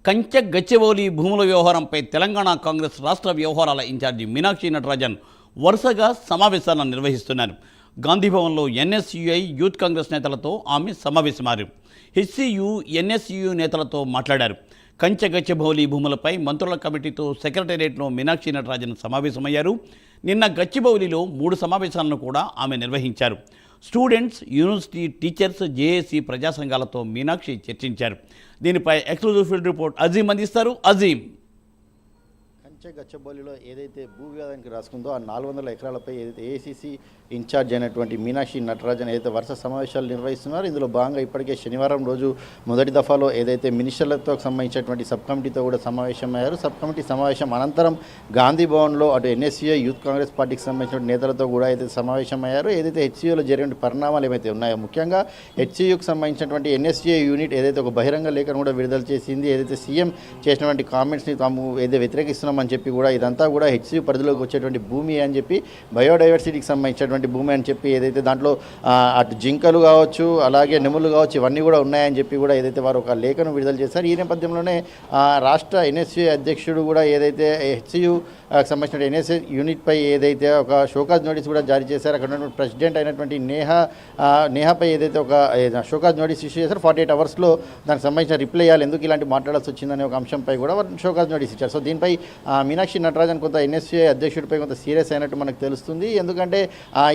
కంచె గచ్చిబౌలి భూముల వ్యవహారంపై తెలంగాణ కాంగ్రెస్ రాష్ట్ర వ్యవహారాల ఇన్ఛార్జి మీనాక్షి నటరాజన్ వరుసగా సమావేశాలను నిర్వహిస్తున్నారు. గాంధీభవన్లో ఎన్ఎస్యుఐ యూత్ కాంగ్రెస్ నేతలతో ఆమె సమావేశమారు. హెచ్సియు ఎన్ఎస్యు నేతలతో మాట్లాడారు. కంచె గచ్చిబౌలి భూములపై మంత్రుల కమిటీతో సెక్రటేరియట్లో మీనాక్షి నటరాజన్ సమావేశమయ్యారు. నిన్న గచ్చిబౌలిలో 3 సమావేశాలను కూడా ఆమె నిర్వహించారు. స్టూడెంట్స్, యూనివర్సిటీ టీచర్స్, జేఏసీ ప్రజా సంఘాలతో మీనాక్షి చర్చించారు. దీనిపై ఎక్స్క్లూజివ్ ఫీల్డ్ రిపోర్ట్ అజీం అందిస్తారు. అజీం, కంచె గచ్చిబౌలిలో ఏదైతే భూ వివాదానికి రాసుకుందో ఆ 400 ఎకరాలపై ఏదైతే ఏఐసిసి ఇన్ఛార్జ్ అయినటువంటి మీనాక్షి నటరాజన్ ఏదైతే వరుస సమావేశాలు నిర్వహిస్తున్నారో ఇందులో భాగంగా ఇప్పటికే శనివారం రోజు మొదటి దఫాలో ఏదైతే మినిస్టర్లతో సంబంధించినటువంటి సబ్ కమిటీతో కూడా సమావేశమయ్యారు. సబ్ కమిటీ సమావేశం అనంతరం గాంధీ భవన్లో అటు ఎన్ఎస్యుఐ యూత్ కాంగ్రెస్ పార్టీకి సంబంధించిన నేతలతో కూడా ఏదైతే సమావేశమయ్యారు. ఏదైతే హెచ్సియులో జరిగిన పరిణామాలు ఏవైతే ఉన్నాయో, ముఖ్యంగా హెచ్సియుకి సంబంధించినటువంటి ఎన్ఎస్యుఐ యూనిట్ ఏదైతే ఒక బహిరంగ లేఖను కూడా విడుదల చేసింది. ఏదైతే సీఎం చేసినటువంటి కామెంట్స్ని తాము ఏదైతే వ్యతిరేకిస్తున్నామని చెప్పి కూడా ఇదంతా కూడా హెచ్సియు పరిధిలోకి వచ్చేటువంటి భూమి అని చెప్పి, బయోడైవర్సిటీకి సంబంధించినటువంటి భూమి అని చెప్పి ఏదైతే దాంట్లో అటు జింకలు కావచ్చు, అలాగే నెమలు కావచ్చు, ఇవన్నీ కూడా ఉన్నాయని చెప్పి కూడా ఏదైతే వారు ఒక లేఖను విడుదల చేశారు. ఈ నేపథ్యంలోనే రాష్ట్ర ఎన్ఎస్యు అధ్యక్షుడు కూడా ఏదైతే హెచ్సియు సంబంధించిన ఎన్ఎస్యు యూనిట్పై ఏదైతే ఒక షోకాజ్ నోటీస్ కూడా జారీ చేశారు. అక్కడ ఉన్నటువంటి ప్రెసిడెంట్ అయినటువంటి నేహాపై ఏదైతే ఒక షోకాజ్ నోటీస్ ఇష్యూ చేశారు. 48 అవర్స్లో దానికి సంబంధించిన రిప్లై ఇవ్వాలి, ఎందుకు ఇలాంటి మాట్లాడాల్సి వచ్చిందనే ఒక అంశంపై కూడా వారు షోకాజ్ నోటీస్ ఇచ్చారు. సో దీనిపై మీనాక్షి నటరాజన్ కొంత ఎన్ఎస్యుఐ అధ్యక్షుడిపై కొంత సీరియస్ అయినట్టు మనకు తెలుస్తుంది. ఎందుకంటే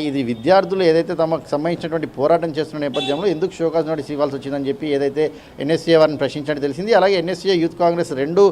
ఇది విద్యార్థులు ఏదైతే తమకు సంబంధించినటువంటి పోరాటం చేస్తున్న నేపథ్యంలో ఎందుకు షోకాజ్ నోటీస్ ఇవ్వాల్సి వచ్చిందని చెప్పి ఏదైతే ఎన్ఎస్యుఐ వారిని ప్రశ్నించినట్టు తెలిసింది. అలాగే ఎన్ఎస్యుఐ యూత్ కాంగ్రెస్ రెండు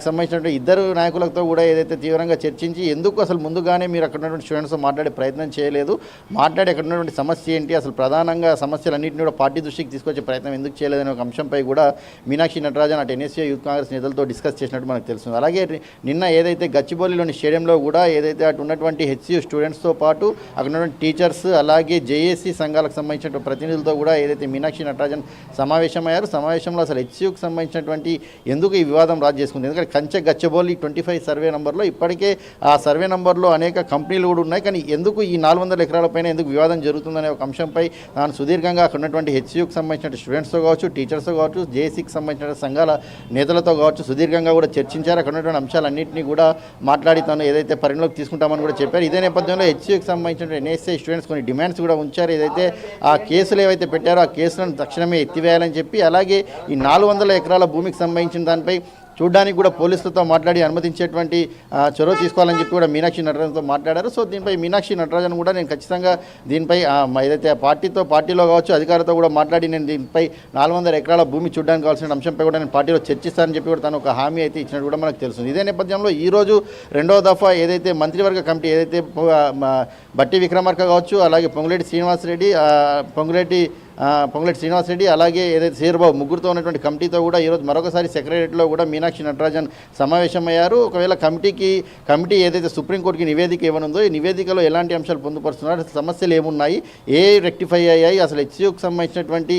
సంబంధించినటువంటి ఇద్దరు నాయకులతో కూడా ఏదైతే తీవ్రంగా చర్చించి ఎందుకు అసలు ముందుగానే మీరు అక్కడ ఉన్నటువంటి స్టూడెంట్స్తో మాట్లాడే ప్రయత్నం చేయలేదు, మాట్లాడి అక్కడ ఉన్నటువంటి సమస్య ఏంటి, అసలు ప్రధానంగా సమస్యలన్నింటినీ కూడా పార్టీ దృష్టికి తీసుకొచ్చే ప్రయత్నం ఎందుకు చేయలేదనే ఒక అంశంపై కూడా మీనాక్షి నటరాజన్ అటు ఎన్ఎస్యుఐ యూత్ కాంగ్రెస్ నేతలతో డిస్కస్ చేసినట్టు మనకు తెలుస్తుంది. అలాగే నిన్న ఏదైతే గచ్చిబౌలిలోని స్టేడియంలో కూడా ఏదైతే అటు ఉన్నటువంటి హెచ్సియు స్టూడెంట్స్తో పాటు అక్కడ ఉన్నటువంటి టీచర్స్, అలాగే జేఏసీ సంఘాలకు సంబంధించిన ప్రతినిధులతో కూడా ఏదైతే మీనాక్షి నటరాజన్ సమావేశమయ్యారు. సమావేశంలో అసలు హెచ్సియుకి సంబంధించినటువంటి ఎందుకు ఈ వివాదం రాజు చేసుకుంది, ఎందుకంటే కంచె గచ్చిబౌలి 25 సర్వే నెంబర్లో ఇప్పటికే ఆ సర్వే నెంబర్లో అనేక కంపెనీలు కూడా ఉన్నాయి, కానీ ఎందుకు ఈ 400 ఎకరాలపైన ఎందుకు వివాదం జరుగుతుందనే ఒక అంశంపై తాను సుదీర్ఘంగా అక్కడ ఉన్నటువంటి హెచ్సియుకి సంబంధించిన స్టూడెంట్స్తో కావచ్చు, టీచర్స్తో కావచ్చు, జేఏసీకి సంబంధించిన సంఘాల నేతలతో కావచ్చు సుదీర్ఘంగా కూడా చర్చించారు. అక్కడ ఉన్నటువంటి అంశాలన్నింటినీ కూడా మాట్లాడి తాను ఏదైతే పరిగణలోకి తీసుకుంటామని కూడా చెప్పారు. ఇదే నేపథ్యంలో హెచ్సియుకి సంబంధించిన ఎన్ఎస్ఐ స్టూడెంట్స్ కొన్ని డిమాండ్స్ కూడా ఉంచారు. ఏదైతే ఆ కేసులు ఏవైతే పెట్టారో ఆ కేసులను తక్షణమే ఎత్తివేయాలని చెప్పి, అలాగే ఈ 400 ఎకరాల భూమికి సంబంధించిన దానిపై చూడడానికి కూడా పోలీసులతో మాట్లాడి అనుమతించేటువంటి చొరవ తీసుకోవాలని చెప్పి కూడా మీనాక్షి నటరాజన్తో మాట్లాడారు. సో దీనిపై మీనాక్షి నటరాజన్ కూడా నేను ఖచ్చితంగా దీనిపై ఏదైతే పార్టీలో కావచ్చు అధికారులతో కూడా మాట్లాడి నేను దీనిపై 400 ఎకరాల భూమి చూడడానికి కావాల్సిన అంశంపై కూడా నేను పార్టీలో చర్చిస్తానని చెప్పి కూడా తను ఒక హామీ అయితే ఇచ్చినట్టు కూడా మనకు తెలుస్తుంది. ఇదే నేపథ్యంలో ఈరోజు రెండవ దఫా ఏదైతే మంత్రివర్గ కమిటీ ఏదైతే బట్టి విక్రమార్క కావచ్చు, అలాగే పొంగులేటి శ్రీనివాసరెడ్డి అలాగే ఏదైతే సీరబాబు ముగ్గురుతో ఉన్నటువంటి కమిటీతో కూడా ఈరోజు మరొకసారి సెక్రటరియట్లో కూడా మీనాక్షి నటరాజన్ సమావేశమయ్యారు. ఒకవేళ కమిటీ ఏదైతే సుప్రీంకోర్టుకి నివేదిక ఇవ్వనుందో ఈ నివేదికలో ఎలాంటి అంశాలు పొందుపరుస్తున్నారు, సమస్యలు ఏమున్నాయి, రెక్టిఫై అయ్యాయి, అసలు హెచ్సియుకి సంబంధించినటువంటి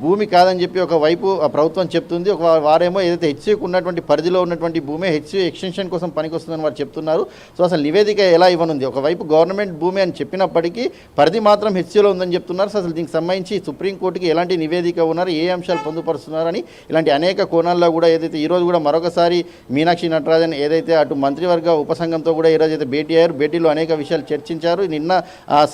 భూమి కాదని చెప్పి ఒకవైపు ప్రభుత్వం చెప్తుంది, ఒక వారేమో ఏదైతే హెచ్సియుకి ఉన్నటువంటి పరిధిలో ఉన్నటువంటి భూమి హెచ్సియు ఎక్స్టెన్షన్ కోసం పనికొస్తుందని వారు చెప్తున్నారు. సో అసలు నివేదిక ఎలా ఇవ్వనుంది, ఒకవైపు గవర్నమెంట్ భూమి అని చెప్పినప్పటికీ పరిధి మాత్రం హెచ్సియులో ఉందని చెప్తున్నారు. సో అసలు దీనికి సంబంధించి సుప్రీంకోర్టుకి ఎలాంటి నివేదిక ఉన్నారు, ఏ అంశాలు పొందుపరుస్తున్నారని ఇలాంటి అనేక కోణాల్లో కూడా ఏదైతే ఈరోజు కూడా మరొకసారి మీనాక్షి నటరాజన్ ఏదైతే అటు మంత్రివర్గ ఉపసంఘంతో కూడా ఈరోజు అయితే భేటీ అయ్యారు. భేటీలో అనేక విషయాలు చర్చించారు. నిన్న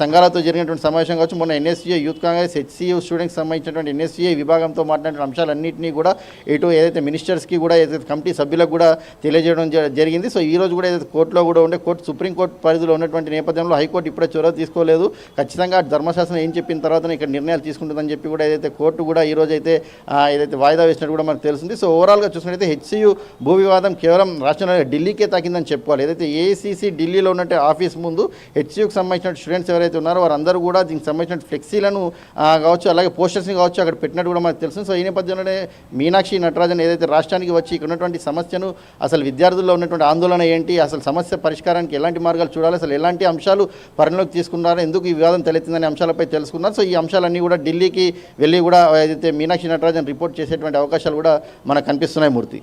సంఘాలతో జరిగినటువంటి సమావేశం కావచ్చు, మొన్న ఎన్ఎస్యుఐ యూత్ కాంగ్రెస్ హెచ్సియు స్టూడెంట్స్కి సంబంధించినటువంటి ఎన్ఎస్యుఐ విభాగంతో మాట్లాడిన అంశాలన్నింటినీ కూడా ఇటు ఏదైతే మినిస్టర్స్కి కూడా ఏదైతే కమిటీ సభ్యులకు కూడా తెలియజేయడం జరిగింది. సో ఈ రోజు కూడా ఏదైతే కోర్టులో కూడా ఉండే సుప్రీంకోర్టు పరిధిలో ఉన్నటువంటి నేపథ్యంలో హైకోర్టు ఇప్పుడే చొరవ తీసుకోలేదు, ఖచ్చితంగా ధర్మశాస్త్రం ఏం చెప్పిన తర్వాత ఇక్కడ నిర్ణయాలు తీసుకుంటుందని చెప్పి కూడా ఏదైతే కోర్టు కూడా ఈరోజు అయితే ఏదైతే వాయిదా వేసినట్టు కూడా మనకు తెలుస్తుంది. సో ఓవరాల్గా చూసుకుంటే హెచ్సియు భూ వివాదం కేవలం రాష్ట్రంలో ఢిల్లీకే తాకిందని చెప్పుకోవాలి. ఏదైతే ఏఐసిసి ఢిల్లీలో ఉన్నట్టు ఆఫీస్ ముందు హెచ్సియుకి సంబంధించిన స్టూడెంట్స్ ఎవరైతే ఉన్నారో వారందరూ కూడా దీనికి సంబంధించిన ఫ్లెక్సీలను కావచ్చు, అలాగే పోస్టర్స్ని కావచ్చు అక్కడ పెట్టినట్టు కూడా మనకు తెలుస్తుంది. సో ఈ నేపథ్యంలోనే మీనాక్షి నటరాజన్ ఏదైతే రాష్ట్రానికి వచ్చి ఇక్కడ ఉన్నటువంటి సమస్యను, అసలు విద్యార్థుల్లో ఉన్నటువంటి ఆందోళన ఏంటి, అసలు సమస్య పరిష్కారానికి ఎలాంటి మార్గాలు చూడాలి, అసలు ఎలాంటి అంశాలు పరిగణలోకి తీసుకున్నారో, ఎందుకు ఈ వివాదం తలెత్తిందనే అంశాలపై తెలుసుకున్నారు. సో ఈ అంశాలన్నీ కూడా ఢిల్లీకి వెళ్ళి కూడా ఏదైతే మీనాక్షి నటరాజన్ రిపోర్ట్ చేసేటువంటి అవకాశాలు కూడా మనకు కనిపిస్తున్నాయి. మూర్తి.